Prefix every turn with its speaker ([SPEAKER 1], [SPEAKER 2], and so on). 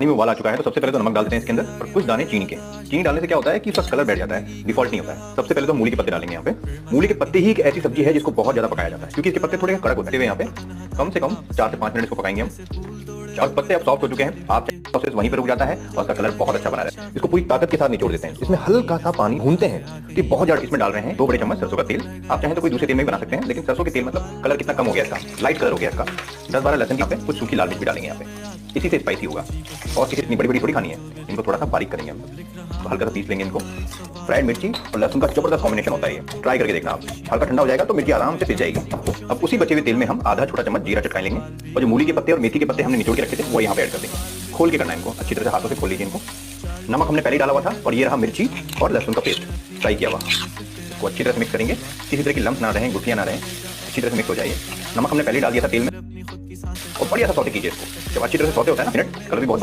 [SPEAKER 1] में उबाल आ चुका है तो सबसे पहले तो नमक डाल देते हैं इसके अंदर और कुछ दाने चीनी के। चीनी डालने से क्या होता है कि इसका कलर बैठ जाता है, डिफॉल्ट नहीं होता है। सबसे पहले तो मूली के पत्ते डालेंगे यहाँ पे। मूली के पत्ते ही एक ऐसी सब्जी है जिसको बहुत ज्यादा पकाया जाता है क्योंकि इसके पत्ते थोड़े कड़क होते हैं। यहाँ पे कम से कम 4 से 5 मिनट इसको पकाएंगे हम। और पत्ते अब सॉफ्ट हो चुके हैं, आप प्रोसेस वहीं पर रुक जाता है और उसका कलर बहुत अच्छा बना रहता है। इसको पूरी ताकत के साथ निचोड़ देते हैं। इसमें हल्का सा पानी भूनते हैं कि बहुत ज्यादा इसमें डाल रहे हैं 2 बड़े चम्मच सरसों का तेल। आप चाहें तो कोई दूसरे तेल में भी बना सकते हैं, लेकिन सरसों के तेल मतलब कलर कितना कम हो गया इसका, लाइट कलर हो गया इसका। 10-12 लहसुन यहाँ पे कुछ सूखी लाल मिर्च भी डालेंगे यहाँ पे, इसी से स्पाइसी होगा। और किसी इतनी बड़ी बड़ी थोड़ी खानी है, इनको थोड़ा सा बारीक करेंगे हम, तो हल्का सा पीस लेंगे इनको। फ्राइड मिर्ची और लहसुन का जबरदस्त कॉम्बिनेशन होता है ये, ट्राई करके देखना आप। हल्का ठंडा हो जाएगा तो मिर्ची आराम से सिज जाएगी। अब उसी बचे हुए तेल में हम आधा छोटा चम्मच जीरा चटकाई लेंगे और जो मूली के पत्ते और मेथी के पत्ते हमने निचोड़ के रखे थे वो यहाँ पे ऐड कर देंगे। खोल के करना है इनको, अच्छी तरह से हाथों से खोल लीजिए इनको। नमक हमने पहले डाला हुआ था और ये रहा मिर्ची और लहसुन का पेस्ट फ्राई किया हुआ। इसको अच्छी तरह से मिक्स करेंगे, किसी तरह की लम्स ना रहें, गुठलियां ना रहें, अच्छी तरह से मिक्स हो जाइए। नमक हमने पहले डाल दिया था तेल में और बढ़िया सा सौटे कीजिए इसको। जब अच्छी तरह से सौटे होता है ना मिनट, कलर भी बहुत